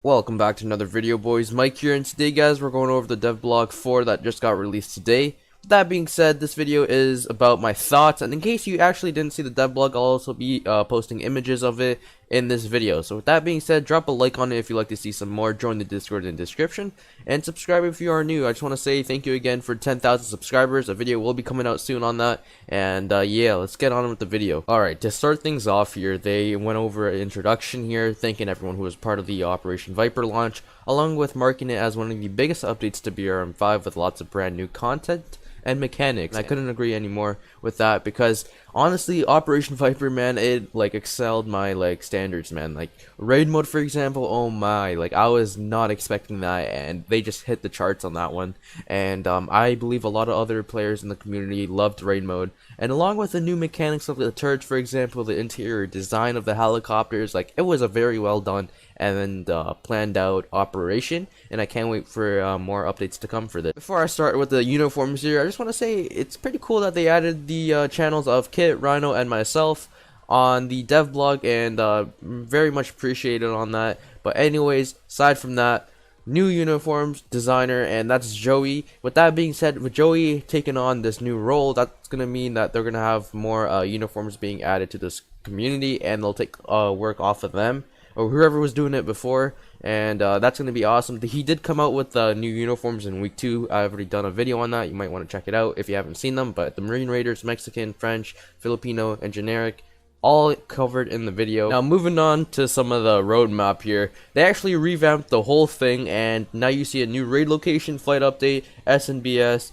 Welcome back to another video, boys. Mike here, and today, guys, we're going over the devblog 4 that just got released today. With that being said, this video is about my thoughts, and in case you actually didn't see the devblog, I'll also be posting images of it in this video. So with that being said, drop a like on it if you'd like to see some more, join the Discord in the description, and subscribe if you are new. I just want to say thank you again for 10,000 subscribers. A video will be coming out soon on that, and yeah, let's get on with the video. Alright, to start things off here, they went over an introduction here, thanking everyone who was part of the Operation Viper launch, along with marking it as one of the biggest updates to BRM5 with lots of brand new content and mechanics. I couldn't agree anymore with that, because honestly, Operation Viper, man, it like excelled my standards, man. Like raid mode, for example, oh my, like I was not expecting that, and they just hit the charts on that one. And I believe a lot of other players in the community loved raid mode, and along with the new mechanics of the turrets, for example, the interior design of the helicopters, like it was a very well done and planned out operation, and I can't wait for more updates to come for this. Before I start with the uniforms here, I just want to say it's pretty cool that they added the channels of Kit, Rhino, and myself on the dev blog, and very much appreciated on that. But anyways, aside from that, new uniforms designer, and that's Joey. With that being said, with Joey taking on this new role, that's gonna mean that they're gonna have more uniforms being added to this community, and they'll take work off of them or whoever was doing it before, and that's gonna be awesome. He did come out with new uniforms in week 2. I've already done a video on that. You might want to check it out if you haven't seen them. But the Marine Raiders, Mexican, French, Filipino, and generic, all covered in the video. Now moving on to some of the roadmap here, they actually revamped the whole thing, and now you see a new raid location, flight update, SNBS,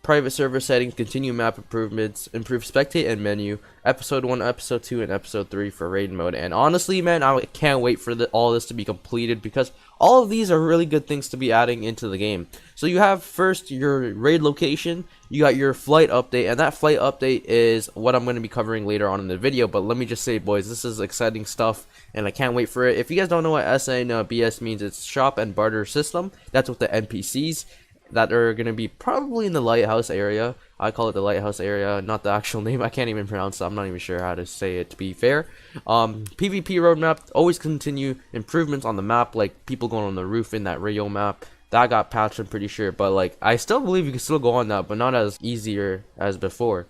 private server settings, continue map improvements, improve spectate and menu, episode 1, episode 2, and episode 3 for raid mode. And honestly, man, I can't wait for all this to be completed, because all of these are really good things to be adding into the game. So you have first your raid location, you got your flight update, and that flight update is what I'm going to be covering later on in the video. But let me just say, boys, this is exciting stuff, and I can't wait for it. If you guys don't know what SNBS means, it's shop and barter system. That's what the NPCs that are going to be probably in the lighthouse area. I call it the lighthouse area, not the actual name. I can't even pronounce it. I'm not even sure how to say it, to be fair. PvP roadmap, always continue improvements on the map, like people going on the roof in that Rio map. That got patched, I'm pretty sure, but like I still believe you can still go on that, but not as easier as before.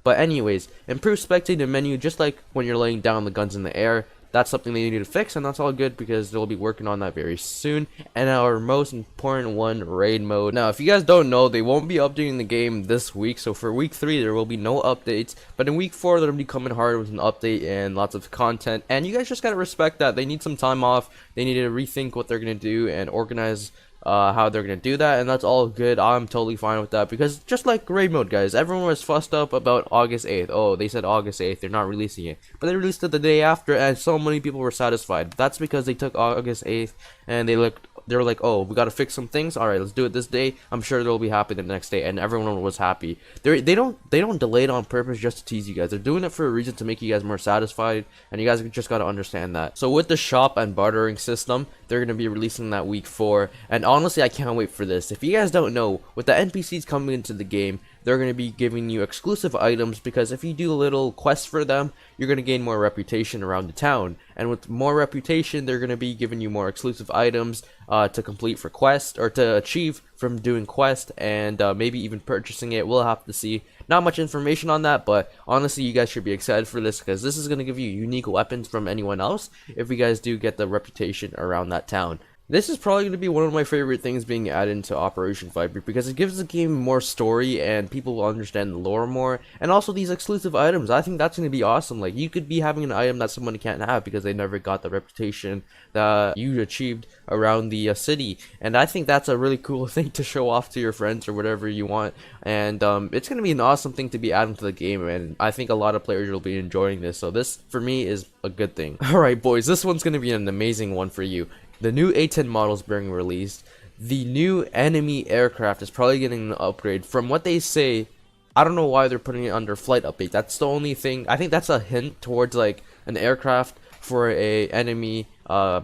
But anyways, improve spectator menu, just like when you're laying down the guns in the air. That's something they need to fix, and that's all good, because they'll be working on that very soon. And our most important one, raid mode. Now, if you guys don't know, they won't be updating the game this week, so for week 3 there will be no updates, but in week 4 they'll be coming hard with an update and lots of content. And you guys just gotta respect that. They need some time off, they need to rethink what they're gonna do and organize how they're gonna do that, and that's all good. I'm totally fine with that, because just like raid mode, guys, everyone was fussed up about August 8th. Oh, they said August 8th, they're not releasing it, but they released it the day after, and so many people were satisfied. That's because they took August 8th and they were like, oh, we gotta fix some things, all right, let's do it this day. I'm sure they'll be happy the next day, and everyone was happy. They don't delay it on purpose just to tease you guys. They're doing it for a reason, to make you guys more satisfied, and you guys just gotta understand that. So with the shop and bartering system, they're gonna be releasing that week 4, and honestly, I can't wait for this. If you guys don't know, with the NPCs coming into the game, they're going to be giving you exclusive items, because if you do a little quest for them, you're going to gain more reputation around the town, and with more reputation, they're going to be giving you more exclusive items to complete for quest, or to achieve from doing quest, and maybe even purchasing it. We'll have to see. Not much information on that, but honestly, you guys should be excited for this, because this is going to give you unique weapons from anyone else if you guys do get the reputation around that town. This is probably going to be one of my favorite things being added into Operation Viper, because it gives the game more story and people will understand the lore more. And also these exclusive items, I think that's going to be awesome. Like, you could be having an item that someone can't have because they never got the reputation that you achieved around the city. And I think that's a really cool thing to show off to your friends or whatever you want. And it's going to be an awesome thing to be added to the game, and I think a lot of players will be enjoying this. So this, for me, is a good thing. Alright, boys, this one's going to be an amazing one for you. The new A10 models being released. The new enemy aircraft is probably getting an upgrade. From what they say, I don't know why they're putting it under flight update. That's the only thing. I think that's a hint towards like an aircraft for a enemy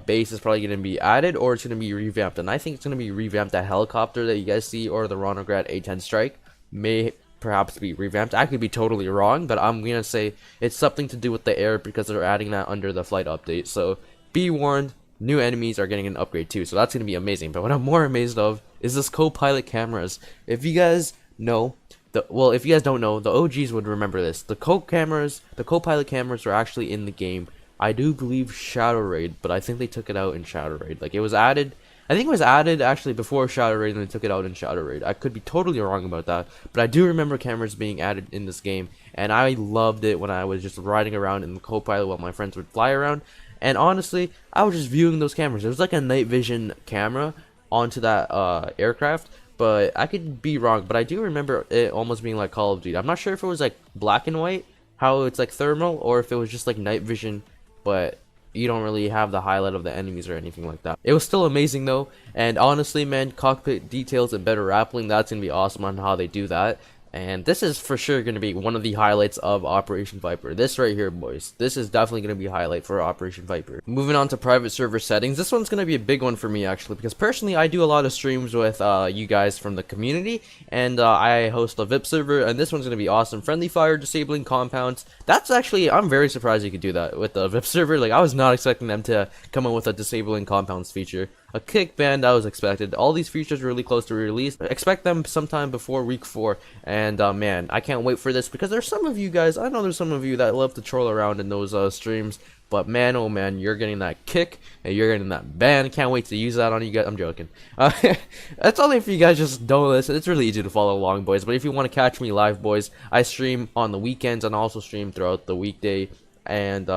base is probably going to be added, or it's going to be revamped. And I think it's going to be revamped. That helicopter that you guys see, or the Ronograd A10 Strike, may perhaps be revamped. I could be totally wrong, but I'm going to say it's something to do with the air, because they're adding that under the flight update. So be warned. new enemies are getting an upgrade too, so that's gonna be amazing. But what I'm more amazed of is this co-pilot cameras. If you guys know, if you guys don't know, the OGs would remember this. The co-pilot cameras were actually in the game. I do believe Shadow Raid, but I think they took it out in Shadow Raid. Like, it was added, I think it was added actually before Shadow Raid, and they took it out in Shadow Raid. I could be totally wrong about that, but I do remember cameras being added in this game, and I loved it when I was just riding around in the co-pilot while my friends would fly around. And honestly, I was just viewing those cameras. It was like a night vision camera onto that aircraft, but I could be wrong. But I do remember it almost being like Call of Duty. I'm not sure if it was like black and white, how it's like thermal, or if it was just like night vision, but you don't really have the highlight of the enemies or anything like that. It was still amazing though, and honestly, man, cockpit details and better rappelling, that's gonna be awesome on how they do that. And this is for sure going to be one of the highlights of Operation Viper. This right here, boys. This is definitely going to be a highlight for Operation Viper. Moving on to private server settings. This one's going to be a big one for me, actually, because personally, I do a lot of streams with you guys from the community, and I host a VIP server, and this one's going to be awesome. Friendly fire, disabling compounds. That's actually, I'm very surprised you could do that with the VIP server. Like, I was not expecting them to come up with a disabling compounds feature. A kick ban, that was expected. All these features are really close to release. Expect them sometime before week 4. And man, I can't wait for this, because there's some of you guys, I know there's some of you that love to troll around in those streams. But man, oh man, you're getting that kick and you're getting that ban. Can't wait to use that on you guys. I'm joking. That's only if you guys just don't listen. It's really easy to follow along, boys. But if you want to catch me live, boys, I stream on the weekends and also stream throughout the weekday. And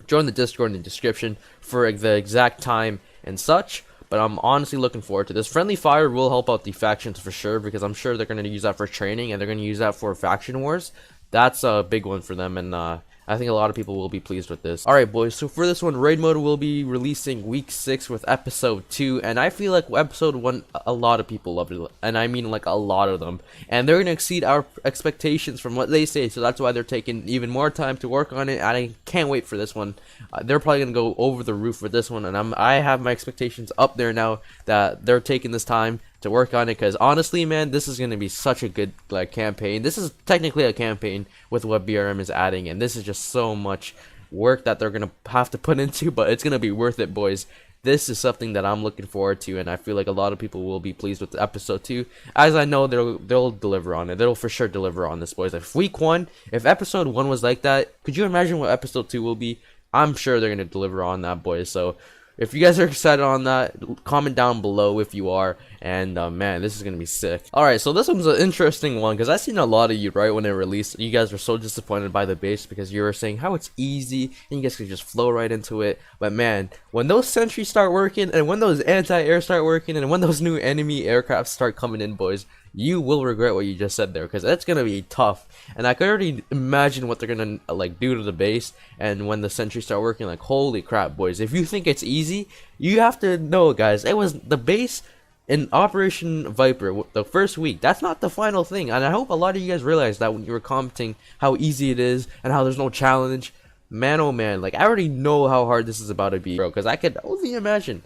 join the Discord in the description for the exact time and such. But I'm honestly looking forward to this. Friendly fire will help out the factions for sure, because I'm sure they're going to use that for training, and they're going to use that for faction wars. That's a big one for them, and I think a lot of people will be pleased with this. Alright, boys, so for this one, raid mode will be releasing week 6 with episode 2, and I feel like episode 1, a lot of people loved it, and I mean like a lot of them, and they're going to exceed our expectations from what they say, so that's why they're taking even more time to work on it, and I can't wait for this one. They're probably going to go over the roof with this one, and I have my expectations up there now that they're taking this time to work on it, because honestly, man, this is going to be such a good campaign. This is technically a campaign with what BRM is adding, and this is just so much work that they're going to have to put into, but it's going to be worth it, boys. This is something that I'm looking forward to, and I feel like a lot of people will be pleased with episode 2, as I know they'll deliver on it. They'll for sure deliver on this, boys. If week 1, if episode 1 was like that, could you imagine what episode 2 will be? I'm sure they're going to deliver on that, boys. So if you guys are excited on that, comment down below if you are. And man, this is gonna be sick. Alright, so this one's an interesting one, because I've seen a lot of you right when it released. You guys were so disappointed by the base, because you were saying how it's easy and you guys could just flow right into it. But man, when those sentries start working, and when those anti-air start working, and when those new enemy aircraft start coming in, boys, you will regret what you just said there, because it's gonna be tough. And I could already imagine what they're gonna do to the base, and when the sentries start working, like, holy crap, boys. If you think it's easy, you have to know, guys, it was the base in Operation Viper, the first week. That's not the final thing, and I hope a lot of you guys realize that when you were commenting how easy it is and how there's no challenge. Man, oh man, like, I already know how hard this is about to be, bro, because I could only imagine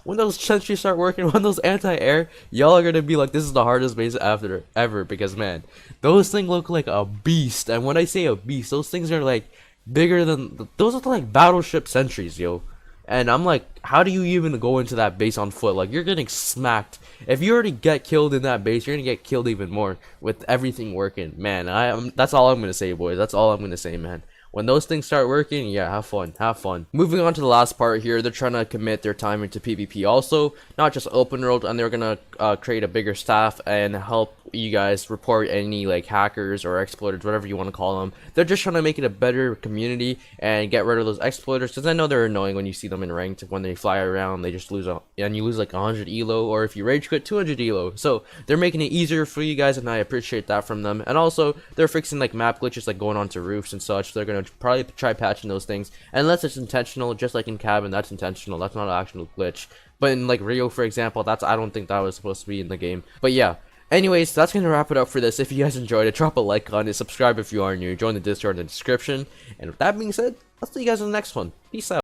when those sentries start working, when those anti-air, y'all are gonna be like, this is the hardest base ever, because man, those things look like a beast. And when I say a beast, those things are like bigger than, those are like battleship sentries, yo. And I'm like, how do you even go into that base on foot? Like, you're getting smacked. If you already get killed in that base, you're gonna get killed even more with everything working. Man, that's all I'm gonna say, boys. That's all I'm gonna say, man. When those things start working, yeah, have fun, have fun. Moving on to the last part here, they're trying to commit their time into PvP also, not just open world, and they're gonna create a bigger staff and help you guys report any like hackers or exploiters, whatever you want to call them. They're just trying to make it a better community and get rid of those exploiters, because I know they're annoying when you see them in ranked. When they fly around, they just lose and you lose like 100 elo, or if you rage quit, 200 elo. So they're making it easier for you guys, and I appreciate that from them. And also they're fixing like map glitches, like going onto roofs and such. They're gonna probably try patching those things, unless it's intentional, just like in cabin. That's intentional, that's not an actual glitch. But in like Rio, for example, I don't think that was supposed to be in the game. But yeah, anyways, that's gonna wrap it up for this. If you guys enjoyed it, drop a like on it, subscribe if you are new, join the Discord in the description, and with that being said, I'll see you guys in the next one. Peace out.